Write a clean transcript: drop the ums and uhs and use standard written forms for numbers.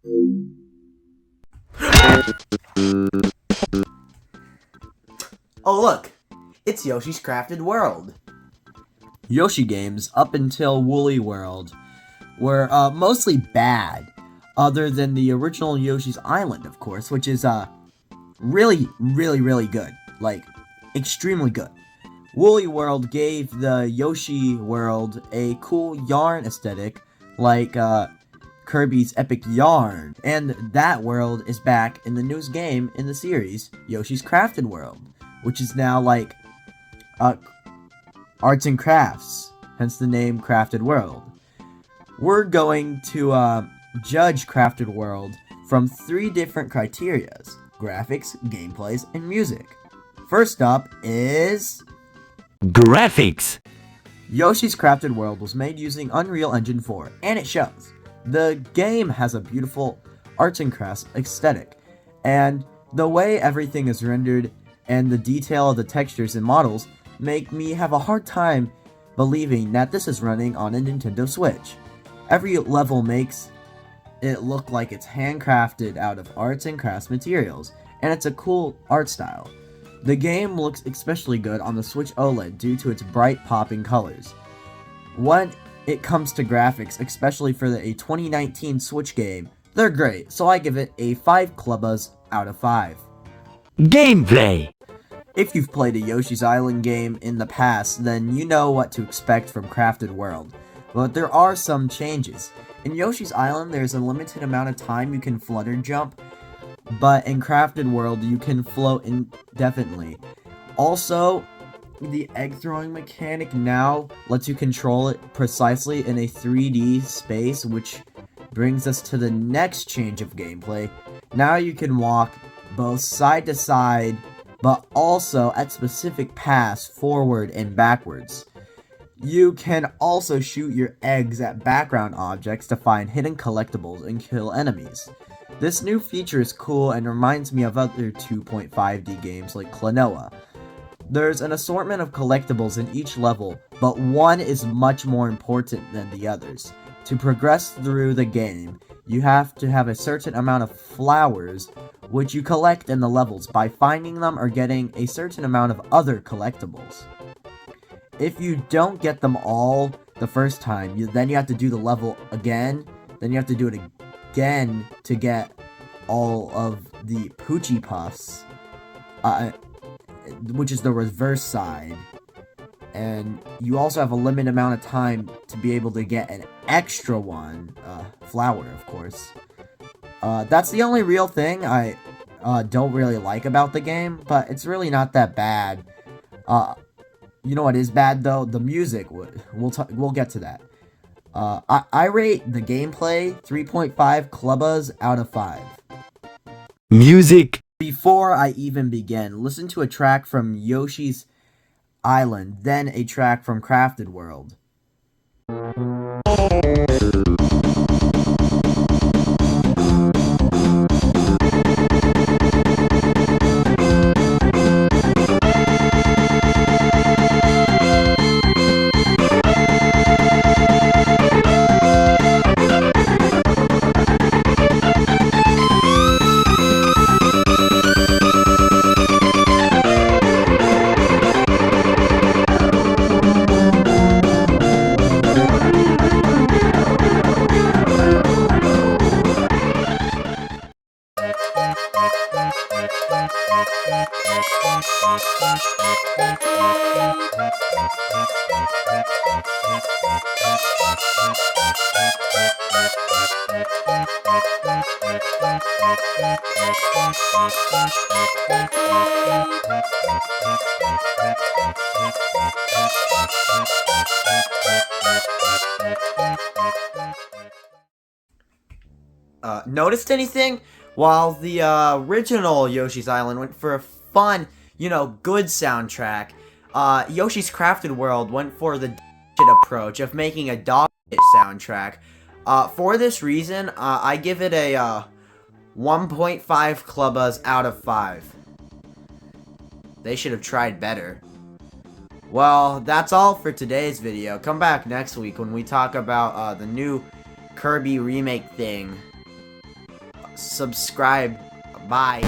Oh look, it's Yoshi's Crafted World. Yoshi games up until Woolly World were mostly bad, other than the original Yoshi's Island, of course, which is really good, like extremely good. Woolly World gave the Yoshi world a cool yarn aesthetic, like Kirby's Epic Yarn, and that world is back in the newest game in the series, Yoshi's Crafted World, which is now like arts and crafts, hence the name Crafted World. We're going to judge Crafted World from 3 different criterias: graphics, gameplays, and music. First up is graphics. Yoshi's Crafted World was made using Unreal Engine 4, and it shows. The game has a beautiful arts and crafts aesthetic, and the way everything is rendered and the detail of the textures and models make me have a hard time believing that this is running on a Nintendo Switch. Every level makes it look like it's handcrafted out of arts and crafts materials, and it's a cool art style. The game looks especially good on the Switch OLED due to its bright popping colors. When it comes to graphics, especially for a 2019 Switch game, they're great, so I give it a 5 clubbas out of 5. Gameplay. If you've played a Yoshi's Island game in the past, then you know what to expect from Crafted World, but there are some changes. In Yoshi's Island, there's a limited amount of time you can flutter jump, but in Crafted World, you can float indefinitely. Also, the egg throwing mechanic now lets you control it precisely in a 3D space, which brings us to the next change of gameplay. Now you can walk both side to side, but also at specific paths forward and backwards. You can also shoot your eggs at background objects to find hidden collectibles and kill enemies. This new feature is cool and reminds me of other 2.5D games like Klonoa. There's an assortment of collectibles in each level, but one is much more important than the others. To progress through the game, you have to have a certain amount of flowers, which you collect in the levels by finding them or getting a certain amount of other collectibles. If you don't get them all the first time, then you have to do the level again, then you have to do it again to get all of the Poochie Puffs, which is the reverse side. And you also have a limited amount of time to be able to get an extra one, flower, of course. That's the only real thing I don't really like about the game, but it's really not that bad. You know what is bad though? The music. We'll get to that. I rate the gameplay 3.5 clubbas out of 5. Music. Before I even begin, listen to a track from Yoshi's Island, then a track from Crafted World. Noticed anything? While the original Yoshi's Island went for a fun, good soundtrack, Yoshi's Crafted World went for the shit approach of making a dog shit soundtrack. For this reason, I give it a 1.5 clubbas out of 5. They should have tried better. Well, that's all for today's video. Come back next week when we talk about the new Kirby remake thing. subscribe. Bye.